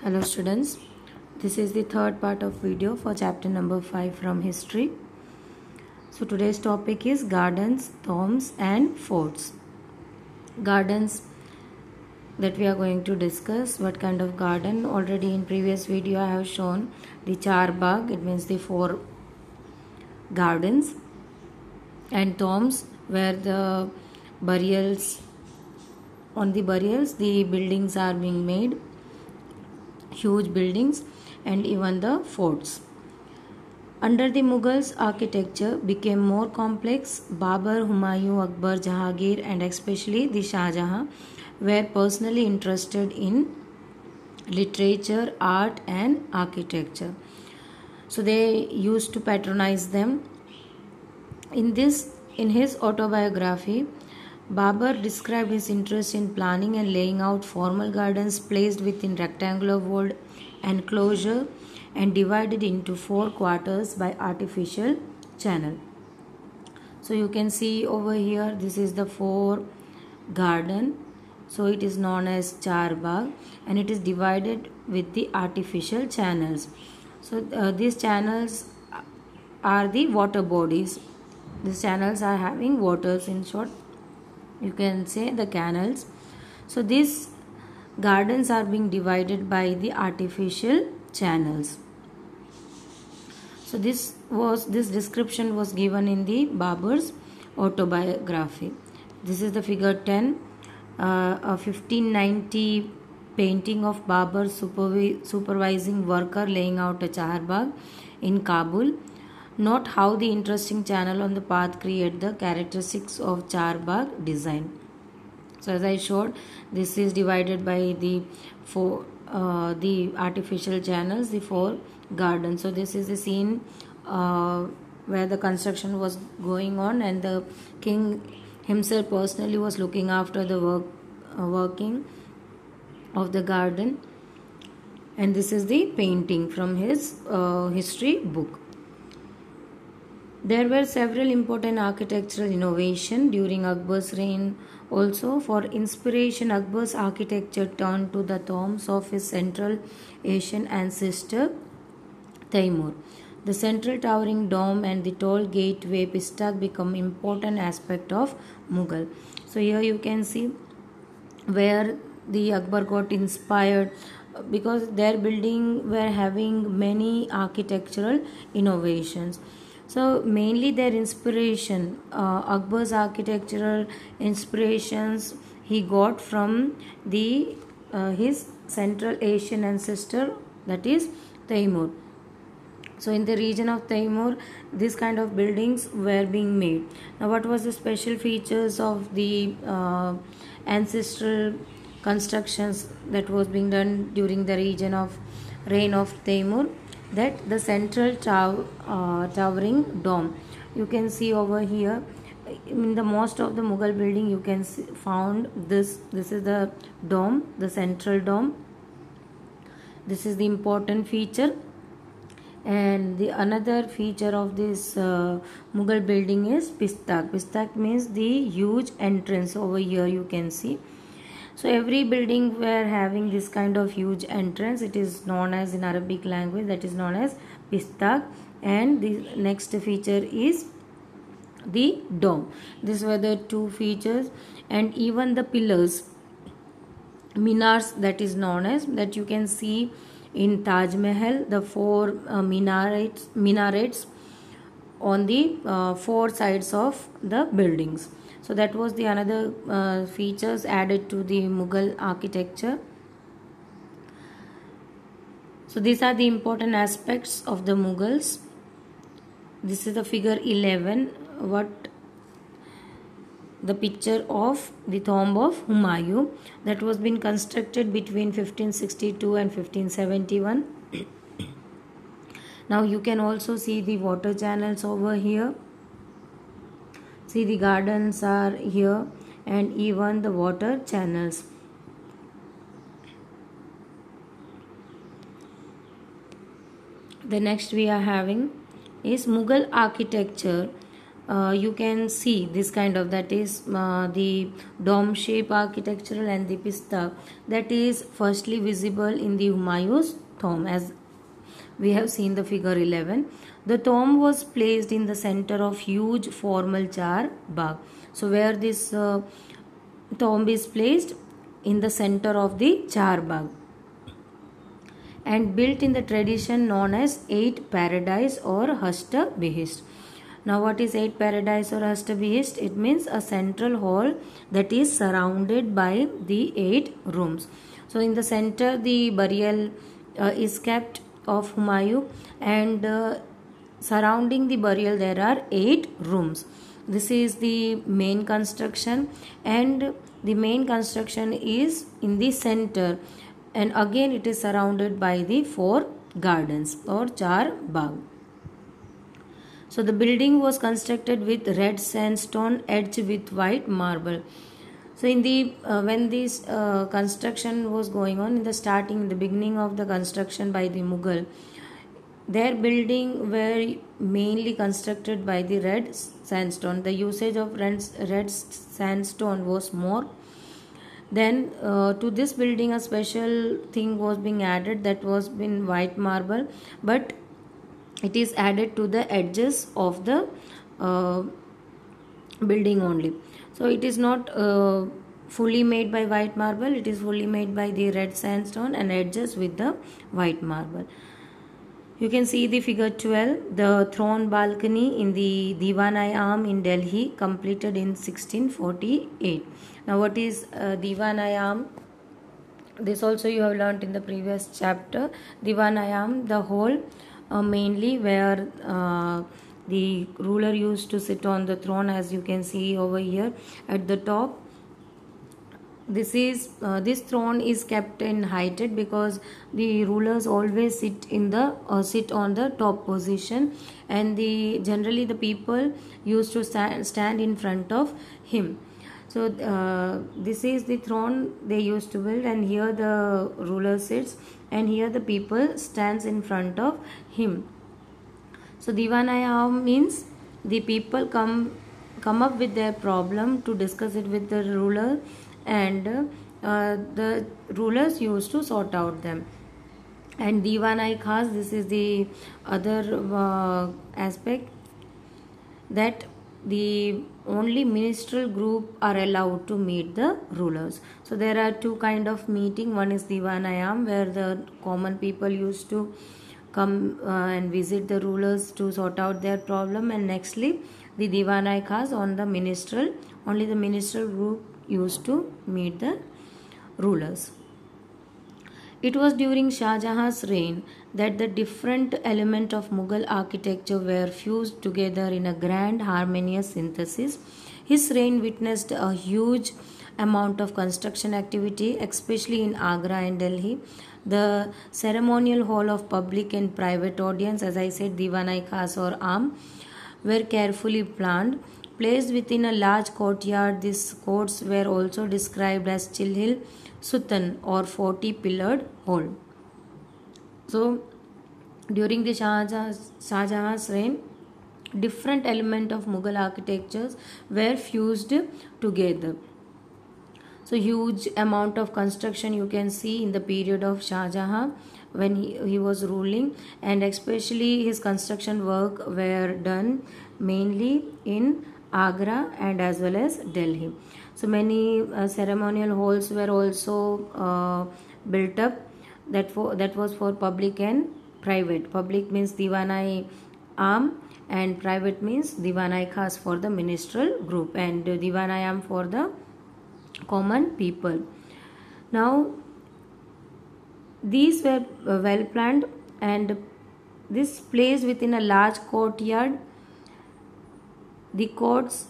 Hello students, this is the third part of video for chapter number 5 from history. So today's topic is gardens, tombs and forts. Gardens that we are going to discuss. What kind of garden? Already in previous video I have shown the char bagh, it means the 4 gardens, and tombs where the burials, on the burials the buildings are being made, huge buildings, and even the forts. Under the Mughals, architecture became more complex. Babur, Humayun, Akbar, Jahangir, and especially the Shah Jahan were personally interested in literature, art, and architecture. So they used to patronize them. In his autobiography, Babur described his interest in planning and laying out formal gardens placed within rectangular walled enclosure and divided into 4 quarters by artificial channel. So you can see over here, this is the 4 garden. So it is known as char bagh and it is divided with the artificial channels. So these channels are the water bodies. These channels are having waters, in short you can say the canals. So these gardens are being divided by the artificial channels. So this description was given in the Babur's autobiography. This is the figure 10, a 1590 painting of Babur supervising worker laying out a char bagh in Kabul. Note how the interesting channel on the path create the characteristics of char bagh design. So as I showed, this is divided by the artificial channels, the 4 gardens. So this is a scene where the construction was going on and the king himself personally was looking after the working of the garden. And this is the painting from his history book. There were several important architectural innovations during Akbar's reign. Also, for inspiration, Akbar's architecture turned to the tombs of his Central Asian ancestor Taimur. The central towering dome and the tall gateway Pistak become important aspect of Mughal. So here you can see where the Akbar got inspired, because their building were having many architectural innovations. So mainly their inspiration, Akbar's architectural inspirations he got from the his Central Asian ancestor, that is Taimur. So in the region of Taimur, this kind of buildings were being made. Now what was the special features of the ancestral constructions that was being done during the reign of Taimur? That the central towering dome, you can see over here in the most of the Mughal building you can found this is the dome, the central dome. This is the important feature. And the another feature of this Mughal building is Pistak. Pistak means the huge entrance. Over here you can see. So every building were having this kind of huge entrance. It is known as, in Arabic language, that is known as Pistak. And the next feature is the dome. These were the 2 features. And even the pillars, minars, that is known as, that you can see in Taj Mahal, the 4 minarets on the 4 sides of the buildings. So that was the another features added to the Mughal architecture. So these are the important aspects of the Mughals. This is the figure 11, what the picture of the tomb of Humayun that was been constructed between 1562 and 1571. Now you can also see the water channels over here. See, the gardens are here and even the water channels. The next we are having is Mughal architecture you can see this kind of, that is the dome shape architectural and the pista, that is firstly visible in the Humayun's tomb, as we have seen the figure 11. The tomb was placed in the center of huge formal char bagh. So where this tomb is placed? In the center of the char bagh, and built in the tradition known as 8 paradise or Hashta Bihist. Now what is 8 paradise or Hashta Bihist? It means a central hall that is surrounded by the 8 rooms. So in the center the burial is kept of Humayun, and surrounding the burial there are 8 rooms. This is the main construction, and the main construction is in the center, and again it is surrounded by the 4 gardens or char bagh. So the building was constructed with red sandstone edged with white marble. So in the when this construction was going on, in the beginning of the construction by the Mughal, their building were mainly constructed by the red sandstone. The usage of red sandstone was more. Then to this building a special thing was being added, that was been white marble, but it is added to the edges of the building only. So it is not fully made by white marble, it is fully made by the red sandstone and edges with the white marble. You can see the figure 12, the throne balcony in the Diwan-i-Am in Delhi, completed in 1648. Now what is Diwan-i-Am? This also you have learnt in the previous chapter. Diwan-i-Am, the hall mainly where the ruler used to sit on the throne, as you can see over here at the top. This throne is kept in heighted because the rulers always sit on the top position, and generally the people used to stand in front of him. So this is the throne they used to build, and here the ruler sits, and here the people stands in front of him. So Diwan-i-Am means the people come up with their problem to discuss it with the ruler, and the rulers used to sort out them. And Diwan-i-Khas, this is the other aspect, that the only ministerial group are allowed to meet the rulers. So there are 2 kind of meeting. One is Diwan-i-Am, where the common people used to come and visit the rulers to sort out their problem, and nextly the Diwan-i-Khas on the ministerial, only the ministerial group used to meet the rulers. It was during Shah Jahan's reign that the different elements of Mughal architecture were fused together in a grand harmonious synthesis. His reign witnessed a huge amount of construction activity, especially in Agra and Delhi. The ceremonial hall of public and private audience, as I said, Diwan-i-Khas or Am, were carefully planned. Placed within a large courtyard, these courts were also described as Chilhil Sutan or 40-pillared hall. So during the Shah Jahan's reign, different elements of Mughal architectures were fused together. So huge amount of construction you can see in the period of Shah Jahan when he was ruling, and especially his construction work were done mainly in Agra and as well as Delhi. So many ceremonial halls were also built up, that was for public and private. Public means Diwan-i-Am and private means Diwan-i-Khas for the ministerial group, and Diwan-i-Am for the common people. Now these were well planned, and this placed within a large courtyard. The courts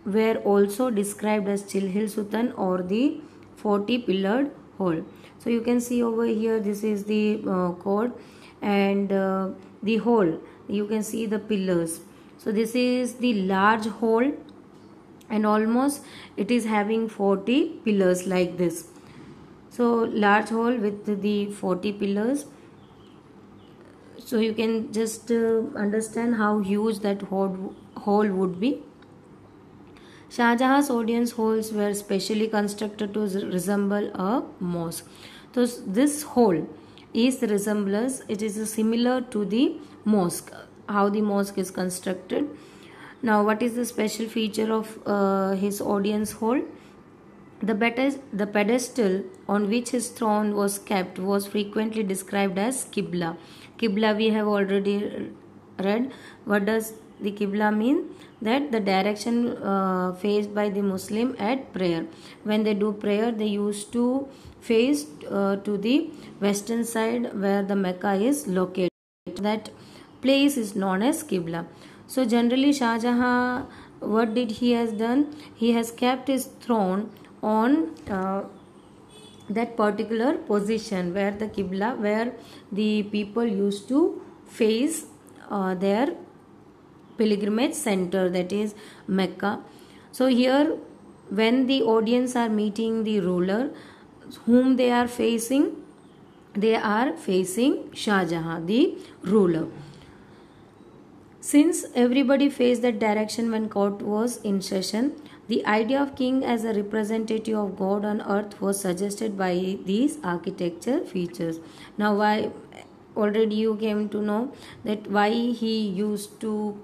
were also described as Chilhil Sutan or the 40-pillared hall. So you can see over here, this is the court, and the hall, you can see the pillars. So this is the large hall, and almost it is having 40 pillars like this. So large hall with the 40 pillars. So you can just understand how huge that hall would be. Shah Jahan's audience halls were specially constructed to resemble a mosque. So this hall is the resemblance. It is similar to the mosque. How the mosque is constructed. Now, what is the special feature of his audience hall? The pedestal on which his throne was kept was frequently described as Qibla. Qibla we have already read. What does the Qibla mean? That the direction faced by the Muslim at prayer. When they do prayer, they used to face to the western side where the Mecca is located. That place is known as Qibla. So generally Shah Jahan, what did he has done? He has kept his throne on that particular position where the Qibla, where the people used to face their pilgrimage center, that is Mecca. So here when the audience are meeting the ruler whom they are facing Shah Jahan, the ruler. Since everybody faced that direction when court was in session, the idea of king as a representative of God on earth was suggested by these architecture features. Now, why already you came to know that why he used to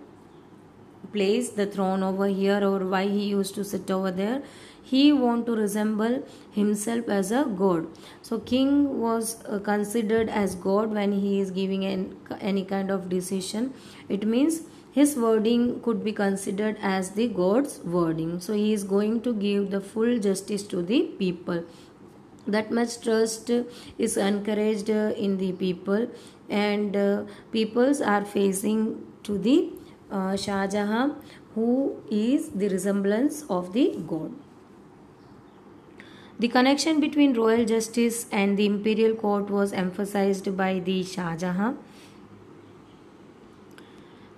place the throne over here or why he used to sit over there. He want to resemble himself as a god. So king was considered as god when he is giving any kind of decision. It means his wording could be considered as the god's wording. So he is going to give the full justice to the people. That much trust is encouraged in the people, and peoples are facing to the Shah Jahan, who is the resemblance of the god. The connection between royal justice and the imperial court was emphasized by the Shah Jahan.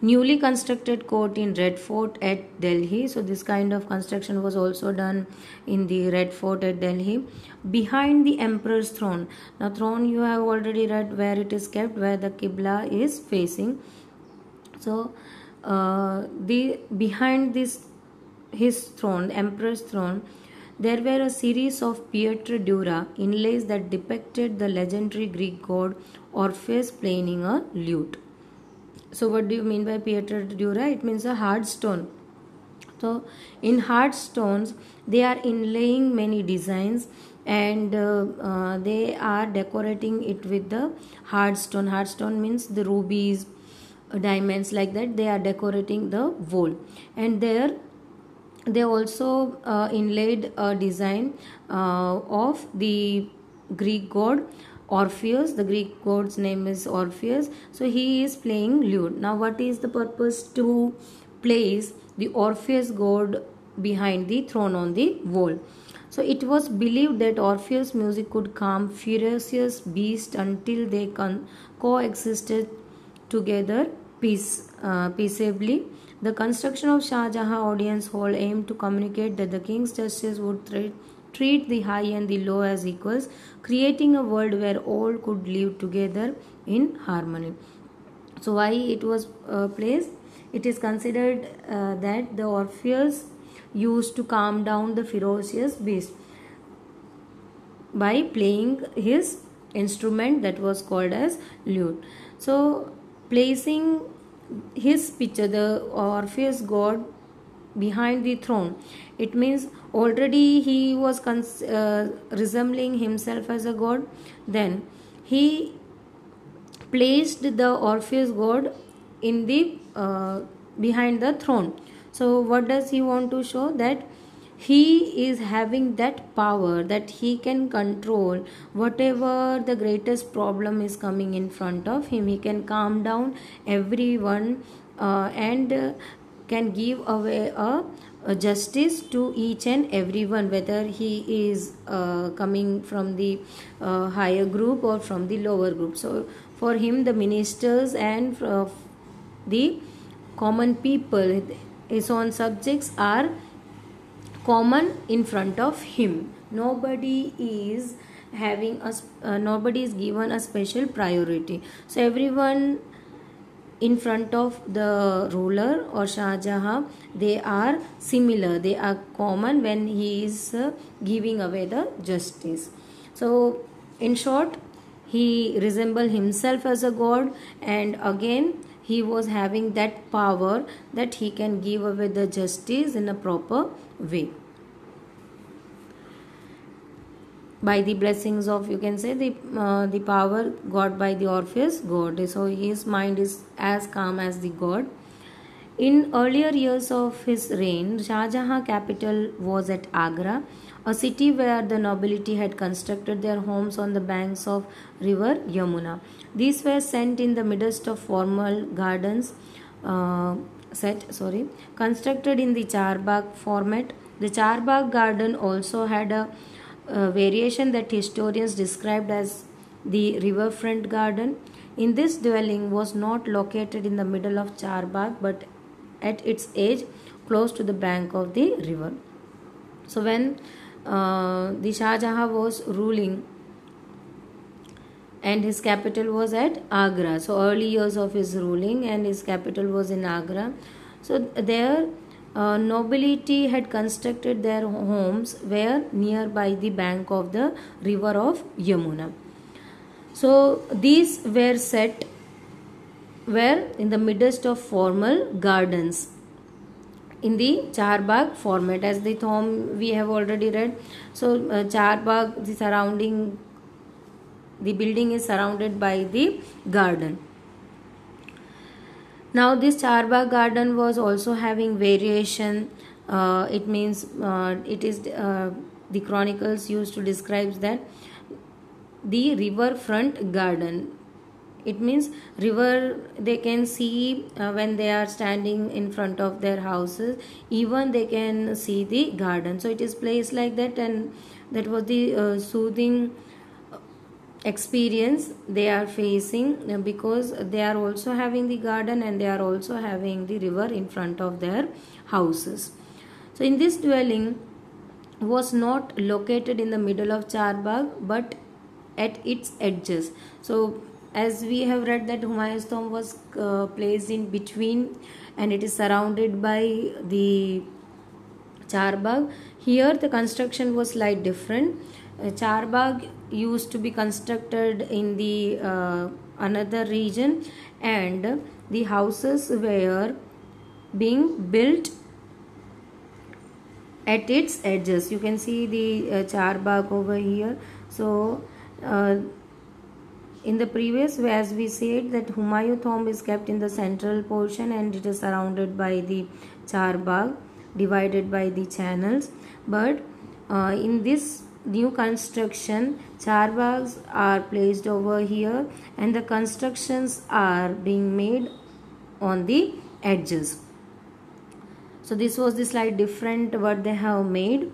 Newly constructed court in Red Fort at Delhi. So this kind of construction was also done in the Red Fort at Delhi. Behind the emperor's throne. Now throne you have already read where it is kept, where the Qibla is facing. So behind his throne, the emperor's throne, there were a series of Pietra Dura inlays that depicted the legendary Greek god Orpheus playing a lute. So what do you mean by Pietra Dura? It means a hard stone. So in hard stones they are inlaying many designs, and they are decorating it with the hard stone. Hard stone means the rubies, diamonds, like that. They are decorating the wall, and there they also inlaid a design of the Greek god Orpheus. The Greek god's name is Orpheus. So he is playing lute. Now what is the purpose to place the Orpheus god behind the throne on the wall? So it was believed that Orpheus' music could calm ferocious beasts until they coexisted together peaceably. The construction of Shah Jahan Audience Hall aimed to communicate that the king's justice would treat the high and the low as equals, creating a world where all could live together in harmony. So why it was placed? It is considered that the Orpheus used to calm down the ferocious beast by playing his instrument that was called as lute. So placing his picture, the Orpheus god, behind the throne, it means already he was resembling himself as a god. Then he placed the Orpheus god in the behind the throne. So what does he want to show? That he is having that power, that he can control whatever the greatest problem is coming in front of him. He can calm down everyone and can give away a justice to each and everyone, whether he is coming from the higher group or from the lower group. So for him, the ministers and the common people, his own subjects, are common in front of him. Nobody is having nobody is given a special priority. So everyone in front of the ruler or Shah Jahan, they are similar, they are common when he is giving away the justice. So in short, he resembled himself as a god, and again he was having that power that he can give away the justice in a proper way by the blessings of, you can say, the power got by the Orpheus god. So his mind is as calm as the god. In earlier years of his reign, Shah Jahan capital was at Agra, a city where the nobility had constructed their homes on the banks of river Yamuna. These were set in the midst of formal gardens, constructed in the Charbagh format. The Charbagh garden also had a variation that historians described as the riverfront garden. In this dwelling was not located in the middle of Charbagh but at its edge, close to the bank of the river. So when the Shah Jahan was ruling and his capital was at Agra, so early years of his ruling and his capital was in Agra, so there nobility had constructed their homes were nearby the bank of the river of Yamuna. So these were set were in the midst of formal gardens in the Charbagh format, as the tomb we have already read. So Charbagh, the building is surrounded by the garden. Now this Charbagh garden was also having variation. It means it is the chronicles used to describe that the riverfront garden. It means river they can see when they are standing in front of their houses. Even they can see the garden. So it is placed like that, and that was the soothing experience they are facing, because they are also having the garden and they are also having the river in front of their houses. So in this dwelling was not located in the middle of Charbagh but at its edges. So as we have read that Humayun's tomb was placed in between and it is surrounded by the Charbagh. Here the construction was slightly different. Charbagh used to be constructed in the another region, and the houses were being built at its edges. You can see the Charbagh over here. So in the previous way, as we said, that Humayun tomb is kept in the central portion and it is surrounded by the Charbagh, divided by the channels. But in this new construction, Charbaghs are placed over here and the constructions are being made on the edges. So this was the slight different what they have made.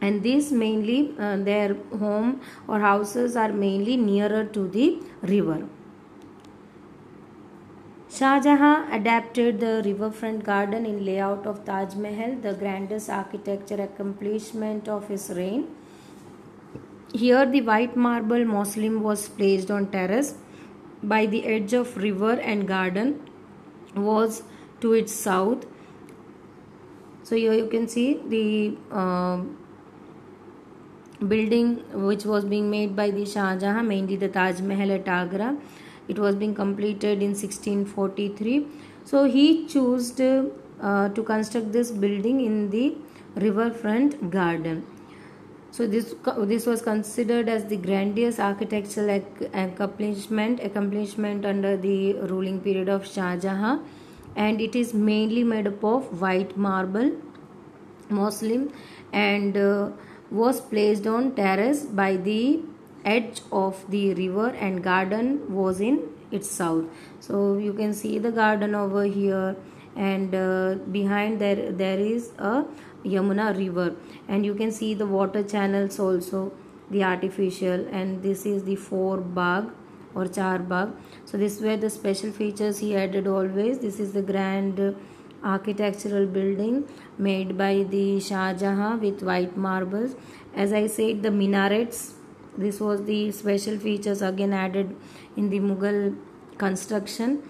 And these mainly their home or houses are mainly nearer to the river. Shah Jahan adapted the riverfront garden in layout of Taj Mahal, the grandest architecture accomplishment of his reign. Here the white marble mausoleum was placed on terrace by the edge of river, and garden was to its south. So here you can see the building which was being made by the Shah Jahan, mainly the Taj Mahal at Agra. It was being completed in 1643. So he chose to construct this building in the riverfront garden. So this was considered as the grandest architectural accomplishment under the ruling period of Shah Jahan, and it is mainly made up of white marble mausoleum and was placed on terrace by the edge of the river, and garden was in its south. So you can see the garden over here, and behind there is a Yamuna river, and you can see the water channels also, the artificial, and this is the four bagh or Charbagh. So this were the special features he added always. This is the grand architectural building made by the Shah Jahan with white marbles. As I said, the minarets, this was the special features again added in the Mughal construction.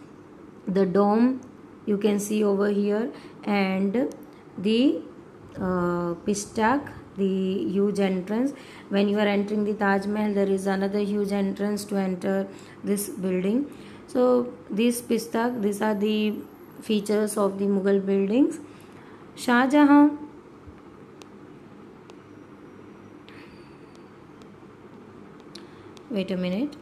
the dome you can see over here, and the pistak, the huge entrance. When you are entering the Taj Mahal, there is another huge entrance to enter this building. So this pistak, these are the features of the Mughal buildings. Shah Jahan, wait a minute.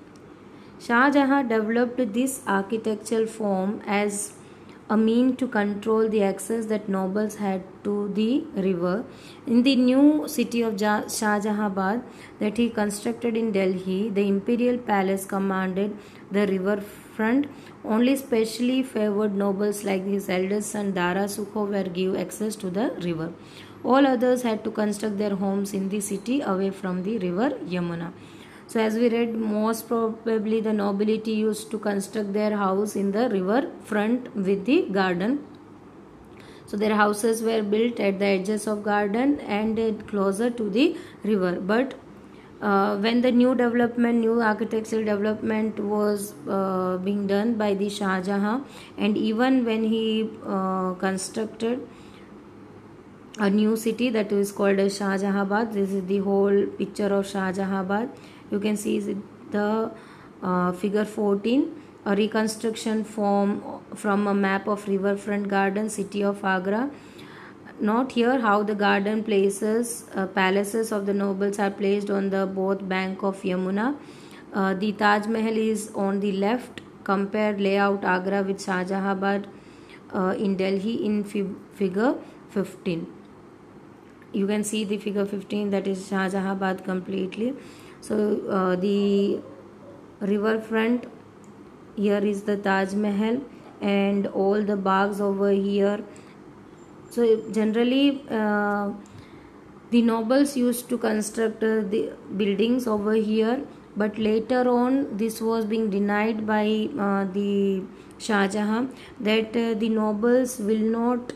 Shah Jahan developed this architectural form as a mean to control the access that nobles had to the river. In the new city of Shah Jahanabad that he constructed in Delhi, the imperial palace commanded the riverfront. Only specially favored nobles like his eldest son Dara Sukho were given access to the river. All others had to construct their homes in the city away from the river Yamuna. So as we read, most probably the nobility used to construct their house in the river front with the garden. So their houses were built at the edges of garden and closer to the river. But when the new architectural development was being done by the Shah Jahan, and even when he constructed a new city that is called as Shah Jahanabad, this is the whole picture of Shah Jahanabad. You can see the figure 14, a reconstruction from a map of riverfront garden city of Agra. Note here how the garden palaces of the nobles are placed on the both bank of Yamuna. The Taj Mahal is on the left. Compare layout Agra with Shah Jahanabad in Delhi in figure 15. You can see the figure 15, that is Shah Jahanabad completely. So the riverfront, here is the Taj Mahal and all the bags over here. So generally the nobles used to construct the buildings over here, but later on this was being denied by the Shah Jahan, that the nobles will not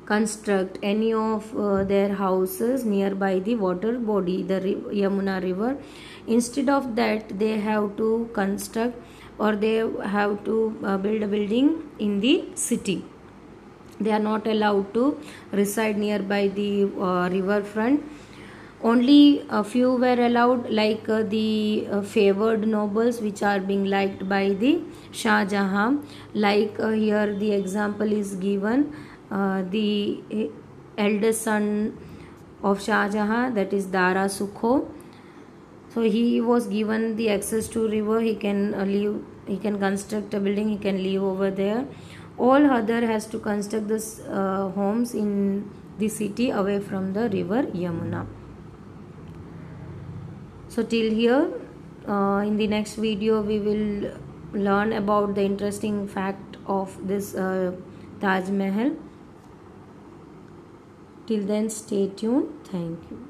construct any of their houses nearby the water body, the Yamuna river. Instead of that, they have to construct, or they have to build a building in the city. They are not allowed to reside nearby the riverfront. Only a few were allowed, like the favored nobles, which are being liked by the Shah Jahan. Like here the example is given. The eldest son of Shah Jahan, that is Dara Sukho. So he was given the access to river. He can live. He can construct a building. He can live over there. All other has to construct this homes in the city away from the river Yamuna. So till here, in the next video we will learn about the interesting fact of this Taj Mahal. Till then, stay tuned. Thank you.